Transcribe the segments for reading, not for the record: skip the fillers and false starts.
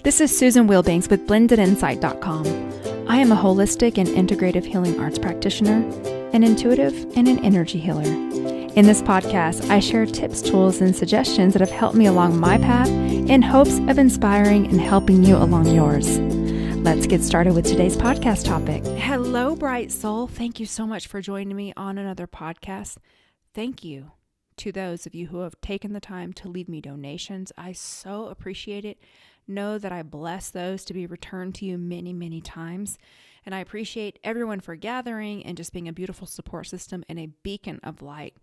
This is Susan Wilbanks with BlendedInsight.com. I am a holistic and integrative healing arts practitioner, an intuitive, and an energy healer. In this podcast, I share tips, tools, and suggestions that have helped me along my path in hopes of inspiring and helping you along yours. Let's get started with today's podcast topic. Hello, bright soul. Thank you so much for joining me on another podcast. Thank you to those of you who have taken the time to leave me donations. I so appreciate it. Know that I bless those to be returned to you many, many times. And I appreciate everyone for gathering and just being a beautiful support system and a beacon of light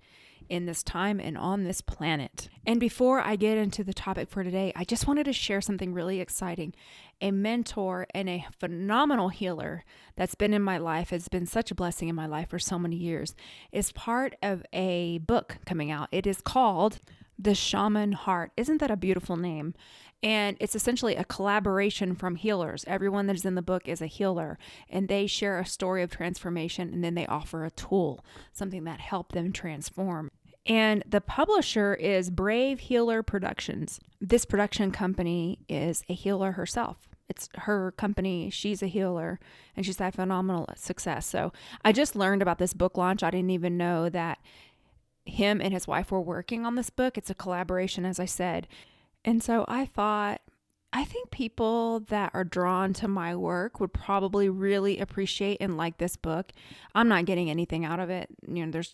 in this time and on this planet. And before I get into the topic for today, I just wanted to share something really exciting. A mentor and a phenomenal healer that's been in my life, has been such a blessing in my life for so many years, is part of a book coming out. It is called The Shaman Heart. Isn't that a beautiful name? And it's essentially a collaboration from healers. Everyone that is in the book is a healer, and they share a story of transformation, and then they offer a tool, something that helped them transform. And the publisher is Brave Healer Productions. This production company is a healer herself. It's her company. She's a healer, and she's had phenomenal success. So I just learned about this book launch. I didn't even know that him and his wife were working on this book. It's a collaboration, as I said. And so I thought, I think people that are drawn to my work would probably really appreciate and like this book. I'm not getting anything out of it.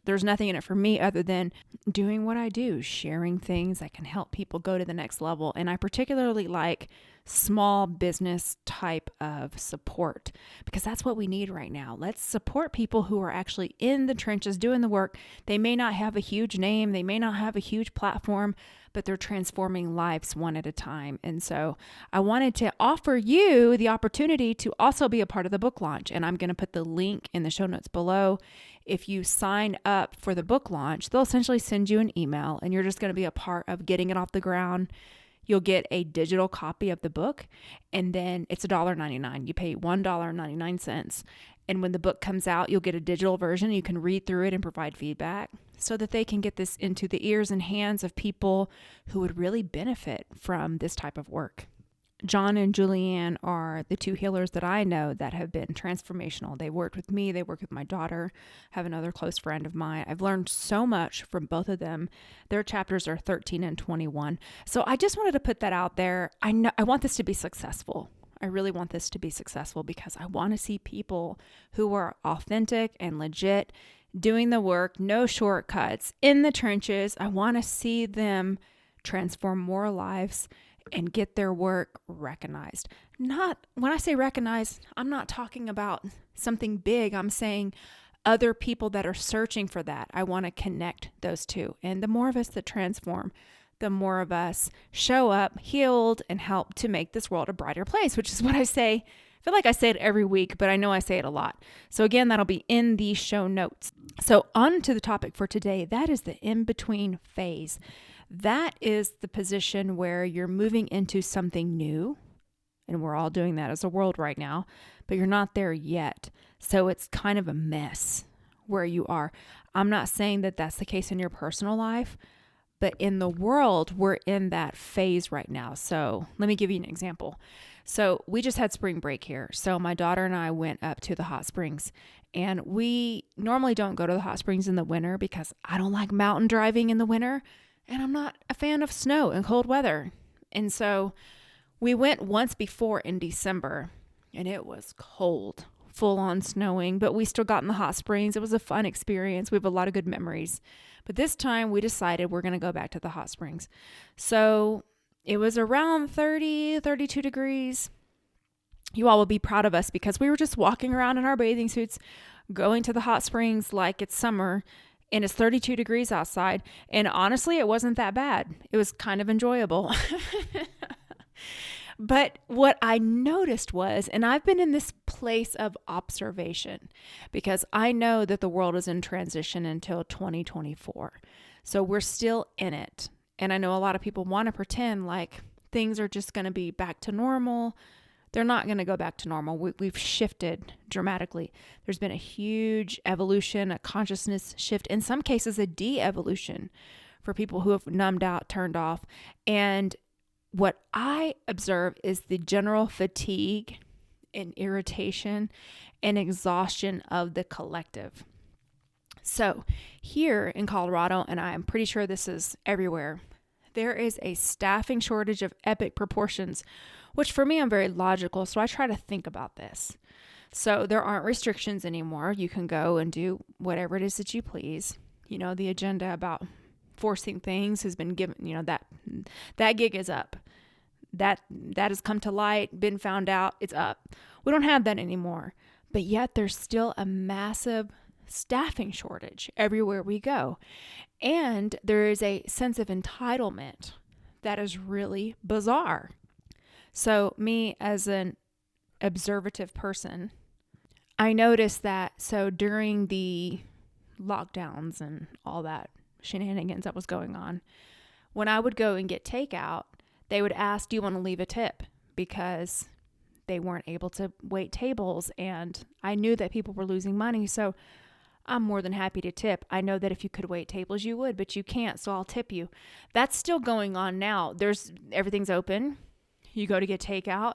There's nothing in it for me other than doing what I do, sharing things that can help people go to the next level. And I particularly like small business type of support because that's what we need right now. Let's support people who are actually in the trenches doing the work. They may not have a huge name, they may not have a huge platform, but they're transforming lives one at a time. And so I wanted to offer you the opportunity to also be a part of the book launch. And I'm going to put the link in the show notes below. If you sign up for the book launch, they'll essentially send you an email and you're just going to be a part of getting it off the ground. You'll get a digital copy of the book, and then it's $1.99. You pay $1.99. And when the book comes out, you'll get a digital version. You can read through it and provide feedback so that they can get this into the ears and hands of people who would really benefit from this type of work. John and Julianne are the two healers that I know that have been transformational. They worked with me. They worked with my daughter. I have another close friend of mine. I've learned so much from both of them. Their chapters are 13 and 21. So I just wanted to put that out there. I want this to be successful. I really want this to be successful because I want to see people who are authentic and legit, doing the work, no shortcuts, in the trenches. I want to see them transform more lives and get their work recognized. When I say recognized, I'm not talking about something big. I'm saying other people that are searching for that. I want to connect those two. And the more of us that transform, the more of us show up healed and help to make this world a brighter place, which is what I say. I feel like I say it every week, but I know I say it a lot. So again, that'll be in the show notes. So on to the topic for today. That is the in-between phase. That is the position where you're moving into something new, and we're all doing that as a world right now, but you're not there yet. So it's kind of a mess where you are. I'm not saying that that's the case in your personal life, but in the world, we're in that phase right now. So let me give you an example. So we just had spring break here. So my daughter and I went up to the hot springs, and we normally don't go to the hot springs in the winter because I don't like mountain driving in the winter. And I'm not a fan of snow and cold weather. And so we went once before in December, and it was cold, full on snowing, but we still got in the hot springs. It was a fun experience. We have a lot of good memories. But this time we decided we're going to go back to the hot springs. So it was around 30, 32 degrees. You all will be proud of us because we were just walking around in our bathing suits, going to the hot springs like it's summer. And it's 32 degrees outside. And honestly, it wasn't that bad. It was kind of enjoyable. But what I noticed was, and I've been in this place of observation because I know that the world is in transition until 2024. So we're still in it. And I know a lot of people want to pretend like things are just going to be back to normal. They're not going to go back to normal. We've shifted dramatically. There's been a huge evolution, a consciousness shift, in some cases a de-evolution for people who have numbed out, turned off. And what I observe is the general fatigue and irritation and exhaustion of the collective. So here in Colorado, and I'm pretty sure this is everywhere, there is a staffing shortage of epic proportions, which for me, I'm very logical. So I try to think about this. So there aren't restrictions anymore. You can go and do whatever it is that you please. The agenda about forcing things has been given, that gig is up. That has come to light, been found out, it's up. We don't have that anymore. But yet there's still a massive staffing shortage everywhere we go. And there is a sense of entitlement that is really bizarre. So me as an observative person, I noticed that during the lockdowns and all that shenanigans that was going on, when I would go and get takeout, they would ask, do you want to leave a tip? Because they weren't able to wait tables, and I knew that people were losing money. So I'm more than happy to tip. I know that if you could wait tables, you would, but you can't. So I'll tip you. That's still going on now. Everything's open. You go to get takeout,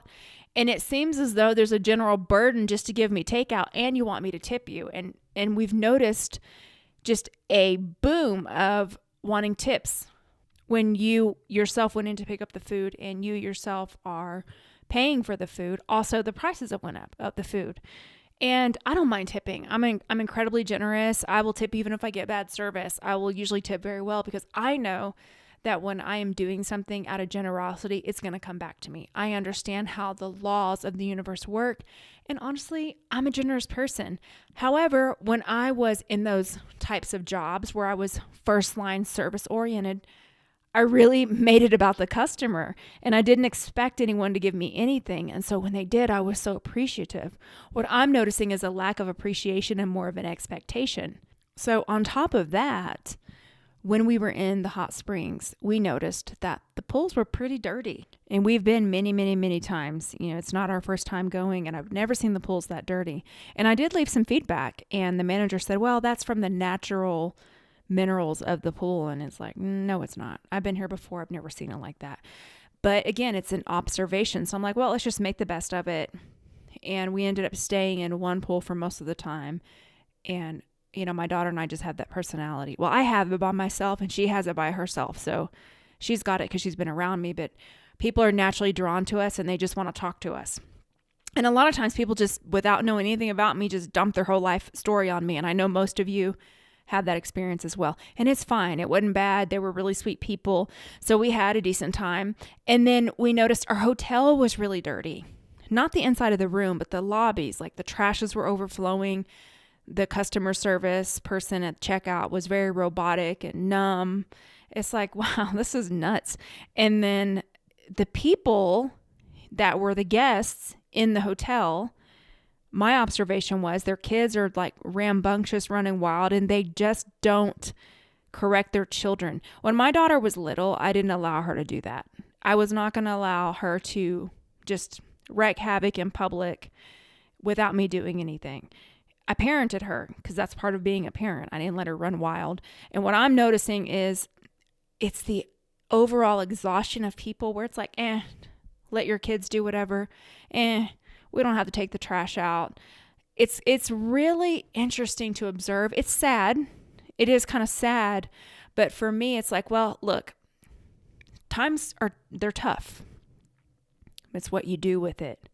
and it seems as though there's a general burden just to give me takeout, and you want me to tip you. And we've noticed just a boom of wanting tips when you yourself went in to pick up the food and you yourself are paying for the food. Also, the prices have went up of the food. And I don't mind tipping. I'm incredibly generous. I will tip even if I get bad service. I will usually tip very well because I know that when I am doing something out of generosity, it's going to come back to me. I understand how the laws of the universe work. And honestly, I'm a generous person. However, when I was in those types of jobs where I was first line service oriented, I really made it about the customer, and I didn't expect anyone to give me anything. And so when they did, I was so appreciative. What I'm noticing is a lack of appreciation and more of an expectation. So on top of that, when we were in the hot springs, we noticed that the pools were pretty dirty. And we've been many, many, many times. It's not our first time going, and I've never seen the pools that dirty. And I did leave some feedback, and the manager said, well, that's from the natural minerals of the pool. And it's like, no, it's not. I've been here before. I've never seen it like that. But again, it's an observation. So I'm like, well, let's just make the best of it. And we ended up staying in one pool for most of the time. And, my daughter and I just had that personality. Well, I have it by myself and she has it by herself. So she's got it because she's been around me, but people are naturally drawn to us and they just want to talk to us. And a lot of times people just, without knowing anything about me, just dump their whole life story on me. And I know most of you have that experience as well. And it's fine. It wasn't bad. They were really sweet people. So we had a decent time. And then we noticed our hotel was really dirty. Not the inside of the room, but the lobbies, like the trashes were overflowing. The customer service person at checkout was very robotic and numb. It's like, wow, this is nuts. And then the people that were the guests in the hotel, my observation was their kids are like rambunctious, running wild, and they just don't correct their children. When my daughter was little, I didn't allow her to do that. I was not going to allow her to just wreak havoc in public without me doing anything. I parented her because that's part of being a parent. I didn't let her run wild. And what I'm noticing is it's the overall exhaustion of people where it's like, let your kids do whatever. We don't have to take the trash out. It's really interesting to observe. It's sad. It is kind of sad. But for me, it's like, well, look, they're tough. It's what you do with it.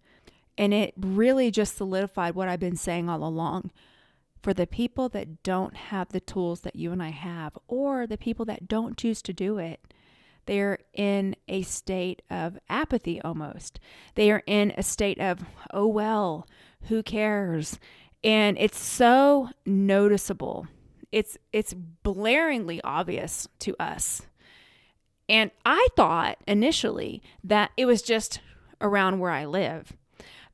And it really just solidified what I've been saying all along. For the people that don't have the tools that you and I have, or the people that don't choose to do it, they're in a state of apathy almost. They are in a state of, oh, well, who cares? And it's so noticeable. It's blaringly obvious to us. And I thought initially that it was just around where I live.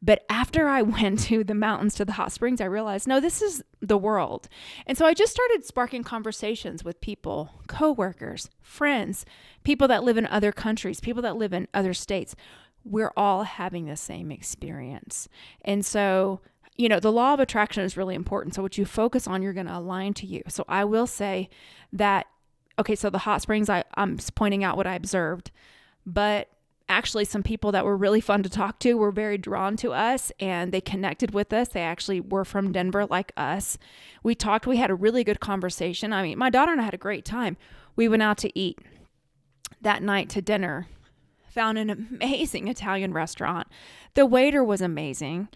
But after I went to the mountains, to the hot springs, I realized, no, this is the world. And so I just started sparking conversations with people, coworkers, friends, people that live in other countries, people that live in other states. We're all having the same experience. And so, the law of attraction is really important. So what you focus on, you're going to align to you. So I will say that, okay, so the hot springs, I'm pointing out what I observed, but actually some people that were really fun to talk to were very drawn to us, and they connected with us. They actually were from Denver like us. We talked, we had a really good conversation. I mean, my daughter and I had a great time. We went out to eat that night to dinner, found an amazing Italian restaurant. The waiter was amazing.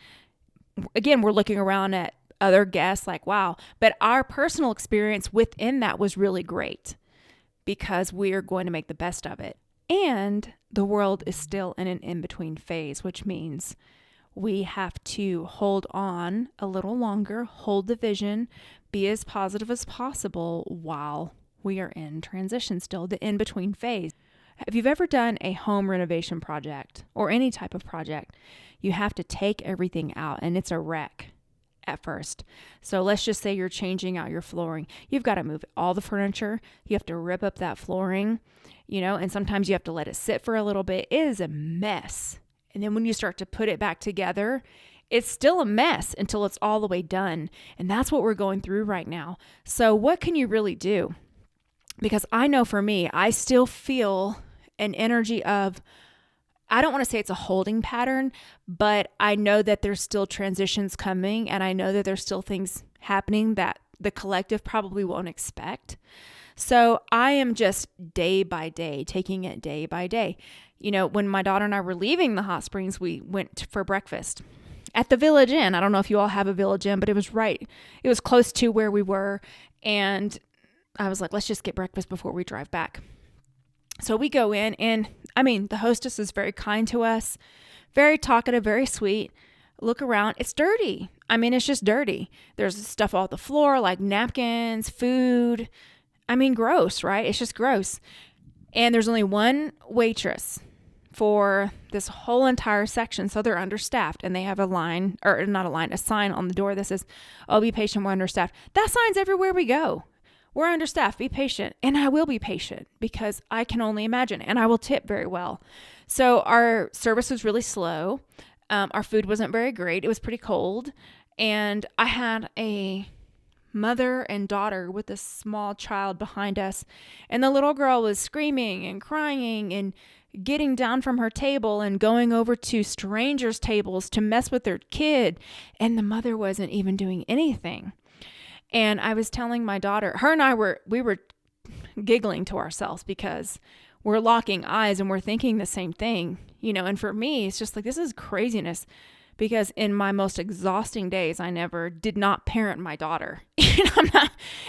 Again, we're looking around at other guests like, wow. But our personal experience within that was really great because we are going to make the best of it. And the world is still in an in-between phase, which means we have to hold on a little longer, hold the vision, be as positive as possible while we are in transition still, the in-between phase. If you've ever done a home renovation project or any type of project, you have to take everything out and it's a wreck at first. So let's just say you're changing out your flooring. You've got to move all the furniture. You have to rip up that flooring, and sometimes you have to let it sit for a little bit. It is a mess. And then when you start to put it back together, it's still a mess until it's all the way done. And that's what we're going through right now. So what can you really do? Because I know for me, I still feel an energy of, I don't want to say it's a holding pattern, but I know that there's still transitions coming, and I know that there's still things happening that the collective probably won't expect. So I am just day by day, taking it day by day. When my daughter and I were leaving the hot springs, we went for breakfast at the Village Inn. I don't know if you all have a Village Inn, but it was close to where we were. And I was like, let's just get breakfast before we drive back. So we go in, and the hostess is very kind to us, very talkative, very sweet. Look around. It's dirty. It's just dirty. There's stuff all on the floor, like napkins, food. Gross, right? It's just gross. And there's only one waitress for this whole entire section. So they're understaffed, and they have a sign on the door that says, oh, be patient, we're understaffed. That sign's everywhere we go. We're understaffed, be patient. And I will be patient because I can only imagine, and I will tip very well. So our service was really slow. Our food wasn't very great. It was pretty cold. And I had a mother and daughter with a small child behind us. And the little girl was screaming and crying and getting down from her table and going over to strangers' tables to mess with their kid. And the mother wasn't even doing anything. And I was telling my daughter, her and I were giggling to ourselves because we're locking eyes and we're thinking the same thing, and for me, it's just like, this is craziness because in my most exhausting days, I never did not parent my daughter.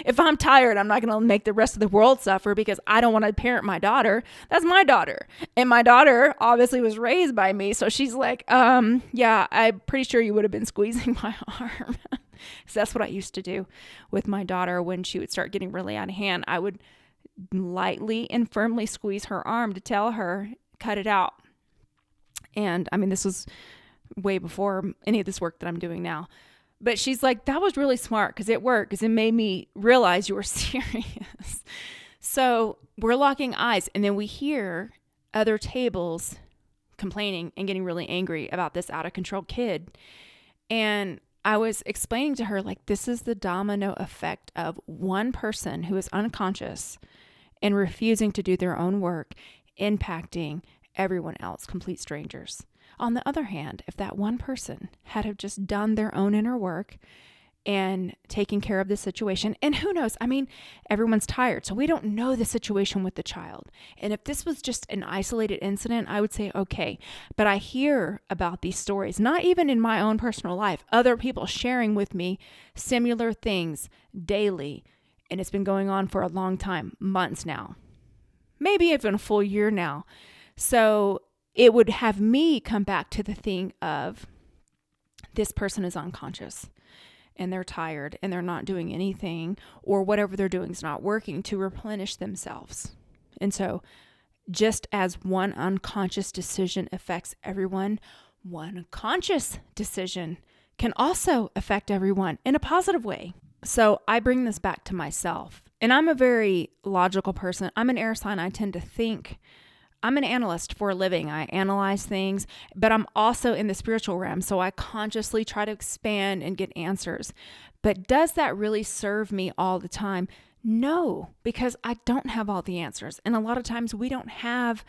If I'm tired, I'm not going to make the rest of the world suffer because I don't want to parent my daughter. That's my daughter. And my daughter obviously was raised by me. So she's like, yeah, I'm pretty sure you would have been squeezing my arm. So that's what I used to do with my daughter when she would start getting really out of hand. I would lightly and firmly squeeze her arm to tell her, cut it out. And this was way before any of this work that I'm doing now. But she's like, that was really smart because it worked, because it made me realize you were serious. So we're locking eyes, and then we hear other tables complaining and getting really angry about this out of control kid. And I was explaining to her, like, this is the domino effect of one person who is unconscious and refusing to do their own work, impacting everyone else, complete strangers. On the other hand, if that one person had have just done their own inner work and taken care of the situation, and who knows, everyone's tired, so we don't know the situation with the child. And if this was just an isolated incident, I would say, okay. But I hear about these stories, not even in my own personal life, other people sharing with me similar things daily. And it's been going on for a long time, months now, maybe even a full year now. So it would have me come back to the thing of, this person is unconscious and they're tired and they're not doing anything, or whatever they're doing is not working to replenish themselves. And so just as one unconscious decision affects everyone, one conscious decision can also affect everyone in a positive way. So I bring this back to myself, and I'm a very logical person. I'm an air sign. I tend to think. I'm an analyst for a living. I analyze things, but I'm also in the spiritual realm. So I consciously try to expand and get answers. But does that really serve me all the time? No, because I don't have all the answers. And a lot of times we don't have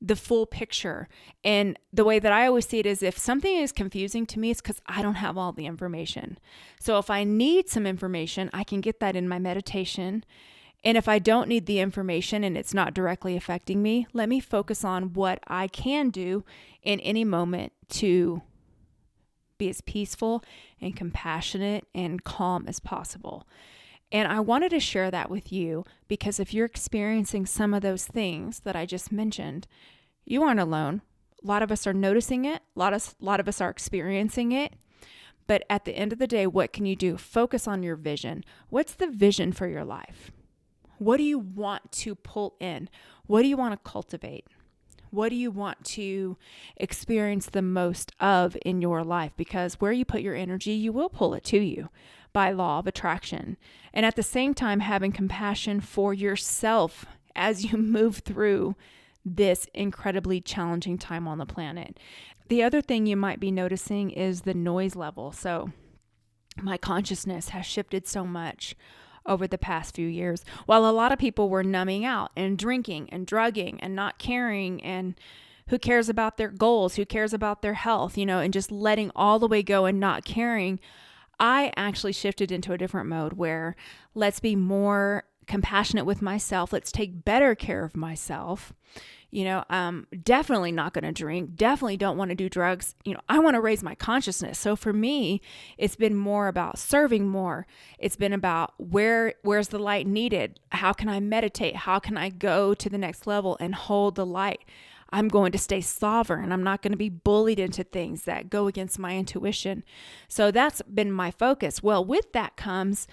the full picture. And the way that I always see it is if something is confusing to me, it's because I don't have all the information. So if I need some information, I can get that in my meditation. And if I don't need the information and it's not directly affecting me, let me focus on what I can do in any moment to be as peaceful and compassionate and calm as possible. And I wanted to share that with you because if you're experiencing some of those things that I just mentioned, you aren't alone. A lot of us are noticing it. A lot of us are experiencing it. But at the end of the day, what can you do? Focus on your vision. What's the vision for your life? What do you want to pull in? What do you want to cultivate? What do you want to experience the most of in your life? Because where you put your energy, you will pull it to you by law of attraction. And at the same time, having compassion for yourself as you move through this incredibly challenging time on the planet. The other thing you might be noticing is the noise level. So my consciousness has shifted so much over the past few years. While a lot of people were numbing out and drinking and drugging and not caring, and who cares about their goals, who cares about their health, and just letting all the way go and not caring, I actually shifted into a different mode where let's be more compassionate with myself. Let's take better care of myself. Definitely not going to drink, definitely don't want to do drugs. I want to raise my consciousness. So for me, it's been more about serving more. It's been about where's the light needed? How can I meditate? How can I go to the next level and hold the light? I'm going to stay sovereign. I'm not going to be bullied into things that go against my intuition. So that's been my focus. Well, with that comes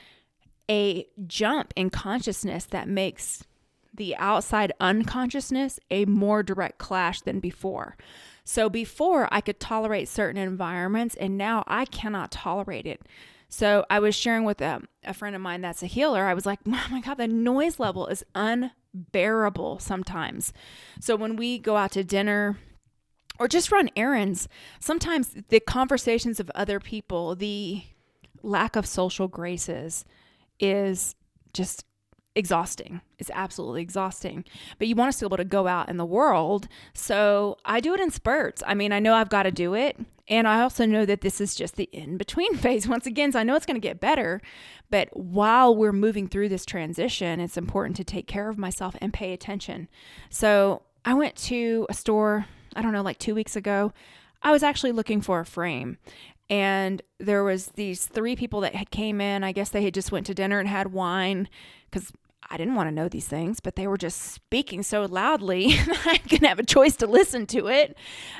a jump in consciousness that makes the outside unconsciousness a more direct clash than before. So before I could tolerate certain environments and now I cannot tolerate it. So I was sharing with a friend of mine that's a healer. I was like, oh my God, the noise level is unbearable sometimes. So when we go out to dinner or just run errands, sometimes the conversations of other people, the lack of social graces is just exhausting. It's absolutely exhausting. But you want us to be able to go out in the world. So I do it in spurts. I know I've got to do it. And I also know that this is just the in-between phase. Once again, so I know it's going to get better. But while we're moving through this transition, it's important to take care of myself and pay attention. So I went to a store, like 2 weeks ago. I was actually looking for a frame. And there was these 3 people that had came in. I guess they had just went to dinner and had wine because I didn't want to know these things, but they were just speaking so loudly I didn't have a choice to listen to it.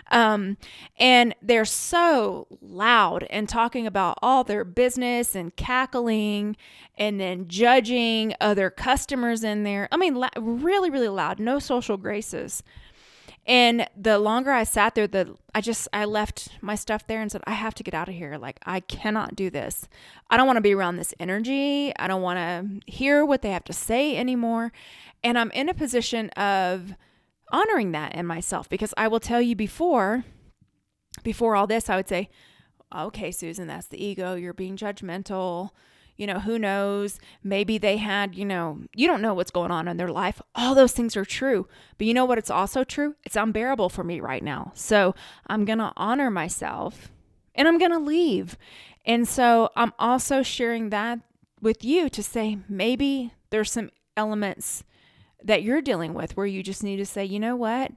And they're so loud and talking about all their business and cackling and then judging other customers in there. Really, really loud, no social graces. And the longer I sat there, I left my stuff there and said, I have to get out of here. I cannot do this. I don't want to be around this energy. I don't want to hear what they have to say anymore. And I'm in a position of honoring that in myself, because I will tell you before all this, I would say, okay, Susan, that's the ego. You're being judgmental. Who knows? Maybe they had, you don't know what's going on in their life. All those things are true. But you know what? It's also true. It's unbearable for me right now. So I'm going to honor myself and I'm going to leave. And so I'm also sharing that with you to say, maybe there's some elements that you're dealing with where you just need to say, you know what?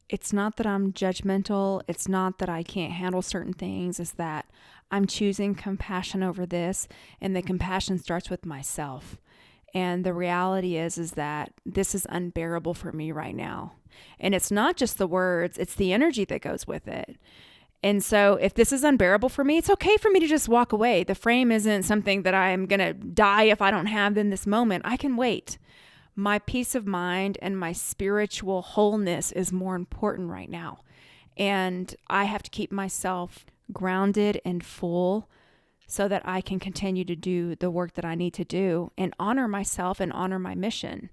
It's not that I'm judgmental. It's not that I can't handle certain things. It's that I'm choosing compassion over this. And the compassion starts with myself. And the reality is that this is unbearable for me right now. And it's not just the words, it's the energy that goes with it. And so if this is unbearable for me, it's okay for me to just walk away. The frame isn't something that I'm going to die if I don't have in this moment. I can wait. My peace of mind and my spiritual wholeness is more important right now. And I have to keep myself grounded and full so that I can continue to do the work that I need to do and honor myself and honor my mission.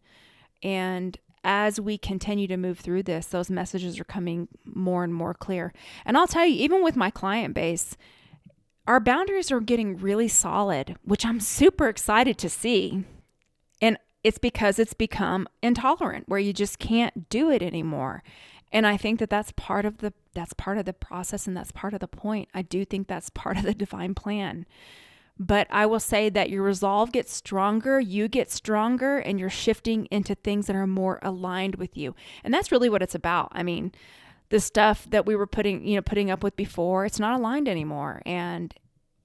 And as we continue to move through this, those messages are coming more and more clear. And I'll tell you, even with my client base, our boundaries are getting really solid, which I'm super excited to see. And it's because it's become intolerant where you just can't do it anymore. And I think that that's part of the process, and that's part of the point. I do think that's part of the divine plan. But I will say that your resolve gets stronger, you get stronger, and you're shifting into things that are more aligned with you. And that's really what it's about. I mean, the stuff that we were putting up with before, it's not aligned anymore. And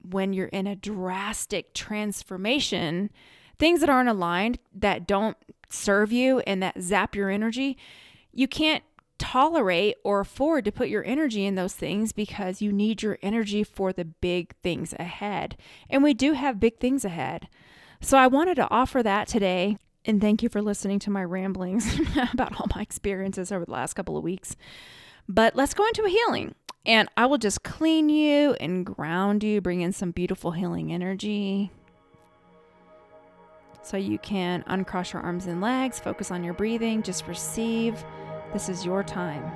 when you're in a drastic transformation, things that aren't aligned, that don't serve you and that zap your energy, you can't tolerate or afford to put your energy in those things because you need your energy for the big things ahead. And we do have big things ahead. So I wanted to offer that today. And thank you for listening to my ramblings about all my experiences over the last couple of weeks. But let's go into a healing. And I will just clean you and ground you, bring in some beautiful healing energy. So you can uncross your arms and legs, focus on your breathing, just receive. This is your time.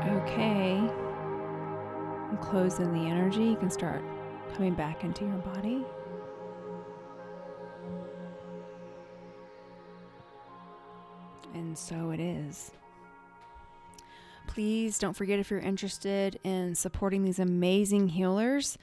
Okay, and close in the energy. You can start coming back into your body. And so it is. Please don't forget, if you're interested in supporting these amazing healers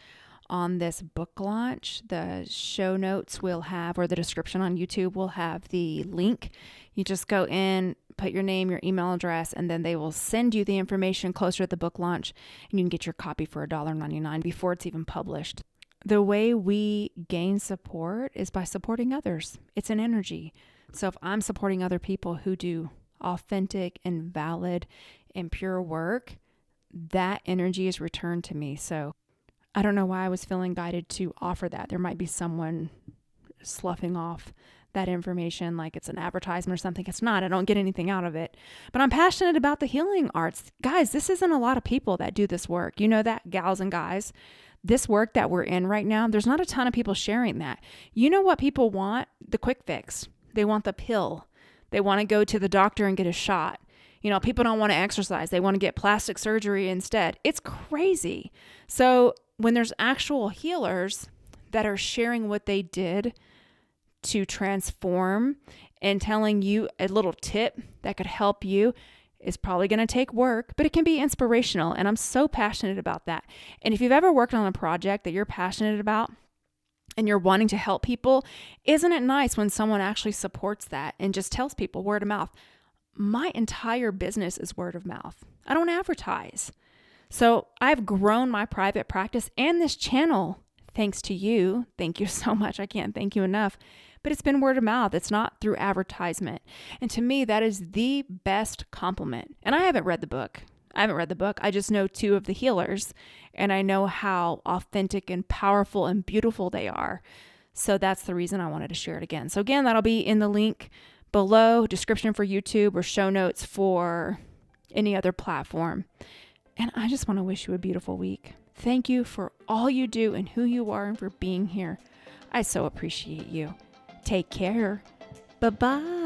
on this book launch, the show notes will have, or the description on YouTube will have the link. You just go in, put your name, your email address, and then they will send you the information closer to the book launch, and you can get your copy for $1.99 before it's even published. The way we gain support is by supporting others. It's an energy. So if I'm supporting other people who do authentic and valid and pure work, that energy is returned to me. So I don't know why I was feeling guided to offer that. There might be someone sloughing off that information like it's an advertisement or something. It's not. I don't get anything out of it. But I'm passionate about the healing arts. Guys, this isn't a lot of people that do this work. You know that, gals and guys? This work that we're in right now, there's not a ton of people sharing that. You know what people want? The quick fix. They want the pill. They want to go to the doctor and get a shot. You know, people don't want to exercise. They want to get plastic surgery instead. It's crazy. So when there's actual healers that are sharing what they did to transform and telling you a little tip that could help you, is probably going to take work, but it can be inspirational. And I'm so passionate about that. And if you've ever worked on a project that you're passionate about and you're wanting to help people, isn't it nice when someone actually supports that and just tells people word of mouth? My entire business is word of mouth. I don't advertise. So I've grown my private practice and this channel thanks to you. Thank you so much. I can't thank you enough. But it's been word of mouth. It's not through advertisement. And to me, that is the best compliment. And I haven't read the book. I just know two of the healers, and I know how authentic and powerful and beautiful they are. So that's the reason I wanted to share it again. So again, that'll be in the link below, description for YouTube or show notes for any other platform. And I just want to wish you a beautiful week. Thank you for all you do and who you are and for being here. I so appreciate you. Take care. Bye-bye.